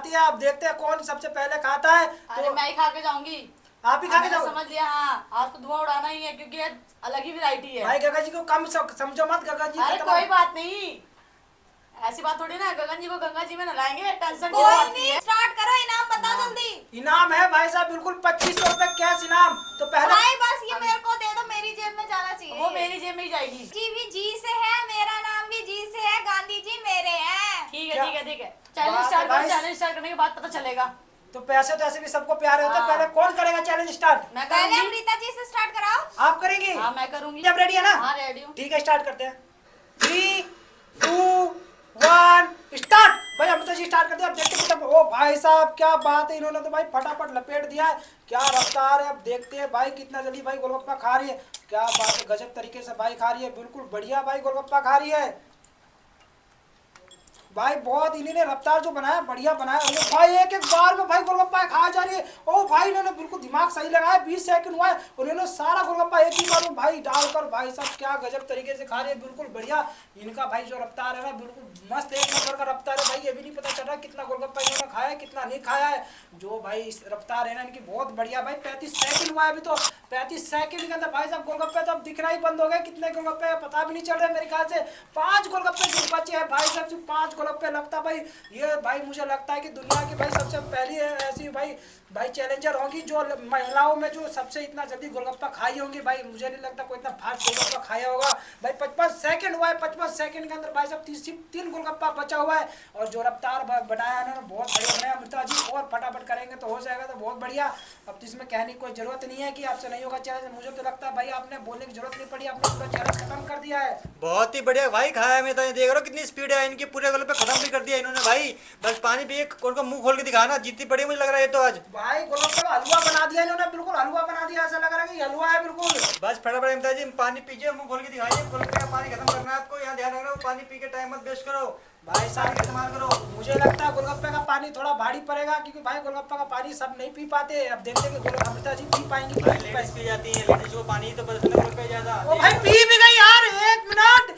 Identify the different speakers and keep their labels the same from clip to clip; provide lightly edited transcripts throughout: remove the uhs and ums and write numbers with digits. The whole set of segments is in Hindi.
Speaker 1: खाती है। अब देखते हैं कौन सबसे पहले खाता है।
Speaker 2: अरे मैं ही खा के जाऊंगी।
Speaker 1: आप ही खा के जाओ।
Speaker 2: समझ लिया। हाँ आज तो धुआं उड़ाना ही है क्योंकि आज अलग ही वैरायटी है।
Speaker 1: भाई गगन जी को कम समझो मत, गगन जी
Speaker 2: अरे कोई बात नहीं, ऐसी बात थोड़ी ना। गगन जी को गंगा जी में नहलाएंगे, टेंशन
Speaker 3: कोई नहीं, स्टार्ट करो। इनाम बताओ जल्दी।
Speaker 1: इनाम है भाई साहब बिल्कुल 2500 रुपए कैश इनाम। तो पहले
Speaker 3: भाई बस ये मेरे को दे दो, मेरी जेब में जाना चाहिए।
Speaker 2: वो मेरी जेब में ही जाएगी।
Speaker 3: जी भी जी से है, मेरा नाम भी जी से है, गांधी जी मेरे हैं।
Speaker 2: ठीक है ठीक है ठीक है। चैलेंज स्टार्ट करो, चैलेंज स्टार्ट करने के बाद पता चलेगा।
Speaker 1: तो पैसे तो ऐसे भी सबको प्यारे होते हैं। पहले कौन करेगा चैलेंज स्टार्ट?
Speaker 2: मैं
Speaker 3: पहले
Speaker 2: करूंगी।
Speaker 3: अमृता जी से स्टार्ट कराओ।
Speaker 1: आप करेंगी?
Speaker 2: हाँ मैं करूंगी।
Speaker 1: अब रेडी है ना?
Speaker 2: हाँ रेडी हूँ।
Speaker 1: ठीक है स्टार्ट करते हैं। 3 2 1 स्टार्ट। भाई अमृता जी स्टार्ट कर दिया। अब देखते हैं कितना। ओ भाई साहब क्या बात है, इन्होंने तो भाई फटाफट लपेट दिया है। क्या रफ्तार है। अब देखते हैं भाई कितना जल्दी भाई गोलगप्पा खा रही है। क्या बात है, गजब तरीके से भाई खा रही है। बिल्कुल बढ़िया भाई गोलगप्पा खा रही है भाई। बहुत इन्होंने रफ्तार जो बनाया बढ़िया बनाया। और भाई एक एक बार में भाई गोलगप्पा खा जा रही है। ओ भाई इन्होंने बिल्कुल दिमाग सही लगाया। 20 सेकंड हुआ है और इन्होंने सारा गोलगप्पा एक ही बार में भाई डालकर भाई साहब क्या गजब तरीके से खा रही है। बिल्कुल बढ़िया इनका भाई जो रफ्तार है ना, बिल्कुल मस्त एक नंबर का रफ्तार है भाई। ये भी नहीं पता चल रहा कितना गोलगप्पा इन्होंने खाया है कितना नहीं खाया है। जो भाई इस रफ्तार है ना इनकी बहुत बढ़िया भाई। 35 सेकंड हुआ है अभी तो। 35 सेकंड के अंदर भाई साहब गोलगप्पे तो अब दिखना ही बंद हो गए। कितने गोलगप्पे है पता भी नहीं चल रहा। मेरे ख्याल से 5 गोलगप्पे सिर्फ बचे हैं भाई साहब। सिर्फ 5 गोलगप्पे। लगता भाई ये भाई मुझे लगता है कि दुनिया की भाई सबसे पहली ऐसी भाई चैलेंजर होंगी जो महिलाओं में जो सबसे इतना जल्दी गोलगप्पा खाई होंगी भाई। मुझे नहीं लगता कोई इतना फास्ट गोलगप्पा खाया होगा भाई। 55 सेकंड हुआ है। 55 सेकंड के अंदर भाई साहब 3 गोलगप्पा बचा हुआ है। और जो रफ्तार बनाया उन्होंने बहुत बढ़िया बनाया। अमृता जी और फटाफट करेंगे तो हो जाएगा तो बहुत बढ़िया। अब तो इसमें कहने की कोई जरूरत नहीं है कि आपसे नहीं होगा चैलेंज। मुझे तो लगता है भाई आपने बोलने की जरूरत नहीं पड़ी, आपने पूरा चैलेंज खत्म कर दिया है।
Speaker 4: बहुत ही बढ़िया भाई खाया। मैं तो देख रहा हूँ कितनी स्पीड है इनकी। पूरे गोल पे खत्म भी कर दिया इन्होंने भाई। बस पानी भी एक कोल का मुंह खोल के दिखाना जितनी पड़ी मुझे लग रहा है तो आज
Speaker 1: भाई गोलगप्पे का हलवा बना दिया इन्होंने। बिल्कुल हलवा बना दिया। ऐसा लग रहा है कि हलवा है बिल्कुल।
Speaker 4: बस फटाफट अमृता जी पानी पीजिए, मुंह खोल के दिखाइए। गोलगप्पे का पानी खत्म करना है आपको। यहाँ ध्यान रखना, पानी पी के टाइम मत वेस्ट करो
Speaker 1: भाई साहब इस्तेमाल करो। मुझे लगता है गोलगप्पे का पानी थोड़ा भारी पड़ेगा क्योंकि भाई गोलगप्पे का पानी सब नहीं पी पाते। अब देखते हैं कि अमृता जी पी पाएंगी।
Speaker 4: लेडीज पी जाती है, लेडीज को पानी तो पसंद है गोलगप्पे ज्यादा।
Speaker 1: ओ भाई पी भी गई यार। 1 मिनट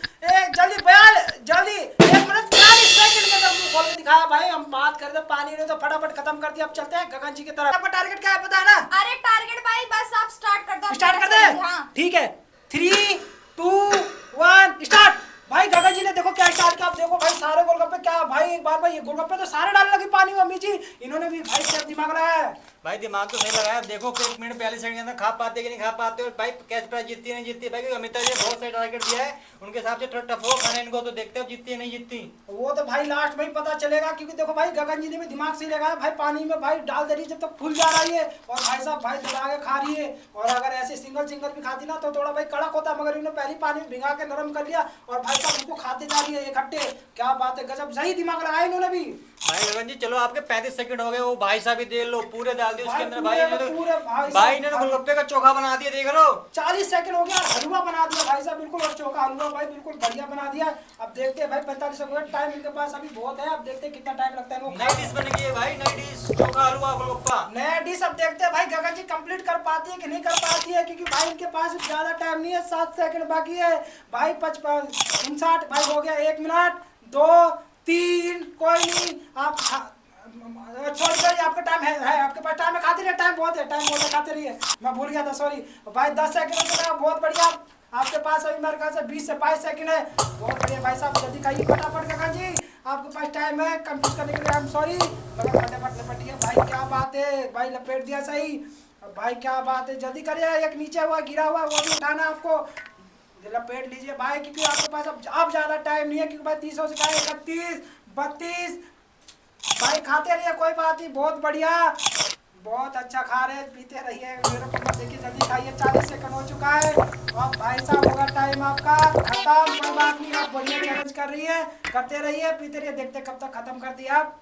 Speaker 1: जल्दी 1 मिनट 40 सेकंड के अंदर मुंह खोल के दिखाया भाई। हम बात कर रहे पानी ने तो फटाफट खत्म कर दिया। अब चलते हैं गगन जी की तरफ। आपका टारगेट क्या है पता है ना?
Speaker 3: अरे टारगेट भाई बस आप स्टार्ट कर दो।
Speaker 1: स्टार्ट कर दे।
Speaker 3: हाँ।
Speaker 1: ठीक है 3 2 1 स्टार्ट। भाई गगन जी ने देखो क्या स्टार्ट किया। आप देखो भाई सारे गोलगप्पे क्या भाई एक बार भाई ये गोलगप्पे तो सारे डालने लगी पानी में। अम्मी जी इन्होंने भी भाई क्या दिमाग लगाया है।
Speaker 4: भाई दिमाग तो सही लगाया। देखो 1 मिनट 42 सेकंड के अंदर खा पाते कि नहीं खा पाते। और भाई कैश प्राइज जीतती है नहीं जीतती भाई। क्योंकि अमिता जी बहुत सही टारगेट दिया है। उनके हिसाब से थोड़ा टफ हो खाना इनको। तो देखते हैं जीतती है नहीं जीतती।
Speaker 1: वो तो भाई लास्ट में ही पता चलेगा क्योंकि देखो भाई गगन जी ने भी दिमाग से लगाया भाई। पानी में भाई डाल दे रही जब तक फूल जा रही है और भाई साहब भाई दबा के खा रही है। और अगर ऐसे सिंगल भी खाती ना तो थोड़ा भाई कड़क होता। मगर इन्होंने पहली पानी में भिगा के नरम कर लिया और भाई साहब उनको खाते जा रही है इकट्ठे। क्या बात है, गजब सही दिमाग लगाया इन्होंने भी।
Speaker 4: भाई गगन जी चलो आपके 35 सेकंड हो गए। वो भाई साहब भी दे लो पूरे डाल दिए उसके अंदर।
Speaker 1: पूरे
Speaker 4: भाई इन्होंने गोलगप्पे का चोखा बना दिया देख लो।
Speaker 1: 40 सेकंड हो गया। हलवा बना दिया भाई साहब बिल्कुल। और चोखा हलवा भाई बिल्कुल बढ़िया बना दिया। अब देखते हैं भाई 45 सेकंड टाइम इनके पास अभी बहुत है। अब देखते हैं कितना टाइम लगता है इनको।
Speaker 4: नई डिश बनेगी है भाई, नई डिश चोखा हलवा गोलगप्पा
Speaker 1: नया डिश। अब देखते हैं भाई गगन जी कंप्लीट कर पाती है कि नहीं कर पाती है क्योंकि भाई इनके पास ज्यादा टाइम नहीं है। 7 सेकंड बाकी है भाई। 55 59 भाई हो गया। 1 मिनट 2 3 कोई नहीं। आप सॉरी आपका टाइम है आपके पास टाइम है। खाते रहिए टाइम बहुत है खाते रहिए। मैं भूल गया था सॉरी भाई। 10 सेकंड हो बहुत बढ़िया। आपके पास अभी मेरे ख्याल से 20 से 22 सेकंड है। बहुत बढ़िया भाई साहब जल्दी खाइए फटाफट। गगन जी आपके पास टाइम है कंप्लीट करने के लिए। आई एम सॉरी मगर फटाफट लपेटिए भाई। क्या बात है भाई लपेट दिया सही भाई। क्या बात है जल्दी करिए। एक नीचे हुआ गिरा हुआ वो भी उठाना आपको। लपेट लीजिए भाई क्योंकि आपके पास अब ज्यादा टाइम नहीं है क्योंकि भाई 30 से 31 32 भाई खाते रहिए कोई बात नहीं। बहुत बढ़िया बहुत अच्छा खा रहे हैं। पीते रहिए मेरे को मत देखिए जल्दी खाइए। 40 सेकंड हो चुका है। अब भाई साहब होगा टाइम आपका खत्म। कोई बात नहीं आप बढ़िया चैलेंज कर रही है। करते रहिए पीते रहिए। देखते कब तक खत्म कर दिया आप।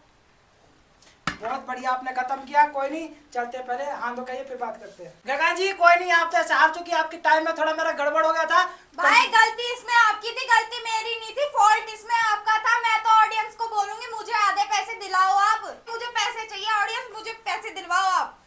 Speaker 1: बहुत बढ़िया आपने खत्म किया। कोई नहीं चलते पहले हाथ धो फिर बात करते हैं। गगन जी कोई नहीं आप तो हार चुकी। आपकी टाइम में थोड़ा मेरा गड़बड़ हो गया था
Speaker 3: भाई। गलती इसमें आपकी थी, गलती मेरी नहीं थी। फॉल्ट इसमें आपका था। मैं तो ऑडियंस को बोलूंगी मुझे आधे पैसे दिलाओ आप। मुझे पैसे चाहिए ऑडियंस, मुझे पैसे दिलवाओ आप।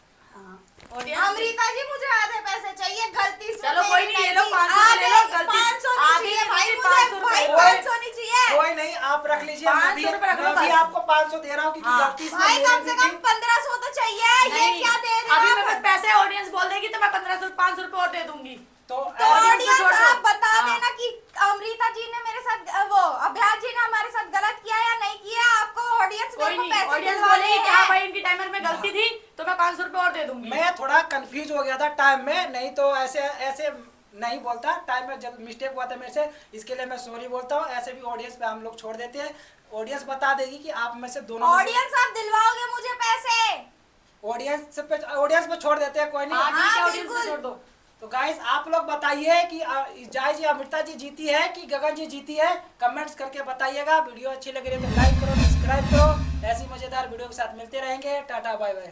Speaker 3: अमृता जी मुझे आधे पैसे चाहिए। गलती इसमें
Speaker 2: चलो कोई नहीं, ये लो 500 ले लो। गलती
Speaker 3: 500 नहीं चाहिए भाई, मुझे 500 नहीं चाहिए।
Speaker 1: कोई नहीं आप रख लीजिए।
Speaker 2: 500 रुपए रख लो
Speaker 1: मैं भी
Speaker 2: बस।
Speaker 1: आपको 500 1500 दे रहा हूँ क्योंकि
Speaker 2: हाँ।
Speaker 1: गलती से
Speaker 3: भाई
Speaker 1: मेरी
Speaker 3: कम से
Speaker 1: भी
Speaker 3: कम
Speaker 1: थी।
Speaker 3: 1500 तो चाहिए। ये
Speaker 2: नहीं,
Speaker 3: क्या दे रहे
Speaker 2: अभी
Speaker 3: हो
Speaker 2: मेरे पास
Speaker 3: आप?
Speaker 2: पैसे ऑडियंस बोल देगी तो मैं 1500 500 रुपए और दे दूंगी।
Speaker 1: तो
Speaker 3: तो
Speaker 2: audience को
Speaker 3: ऑडियंस
Speaker 2: छोड़ दो।
Speaker 3: आप बता
Speaker 2: हाँ।
Speaker 3: देना कि अमृता जी ने मेरे साथ वो अभ्यास जी ने हमारे साथ गलत किया या नहीं किया। आपको ऑडियंस
Speaker 2: कोई
Speaker 3: मेरे को
Speaker 2: नहीं,
Speaker 3: पैसे
Speaker 2: ऑडियंस
Speaker 3: दिलवाने
Speaker 2: बोलेगी कि
Speaker 3: हैं।
Speaker 2: हाँ भाई इनकी टाइमर में गलती थी तो मैं 500 रुपए और दे दूंगी।
Speaker 1: मैं थोड़ा कंफ्यूज हो गया था टाइम में, नहीं तो ऐसे ऐसे नहीं बोलता। टाइम में जब मिस्टेक हुआ था मेरे से, इसके लिए मैं सॉरी बोलता हूँ। ऐसे भी ऑडियंस पे हम लोग छोड़ देते हैं, ऑडियंस बता देगी कि आप में से दोनों में से-
Speaker 3: ऑडियंस आप दिलवाओगे मुझे पैसे?
Speaker 1: ऑडियंस पे छोड़ देते हैं, कोई नहीं।
Speaker 2: हाँ ठीक है,
Speaker 3: हाँ,
Speaker 2: ऑडियंस को
Speaker 3: बिल्कुल।
Speaker 2: छोड़ दो।
Speaker 1: तो गाइस आप लोग बताइए कि जय जी अमृता जी जीती है कि गगन जी जीती है, कमेंट्स करके बताइएगा। वीडियो अच्छी लग रही है तो लाइक करो, सब्सक्राइब करो। ऐसी मजेदार वीडियो के साथ मिलते रहेंगे। Ta-ta bye bye.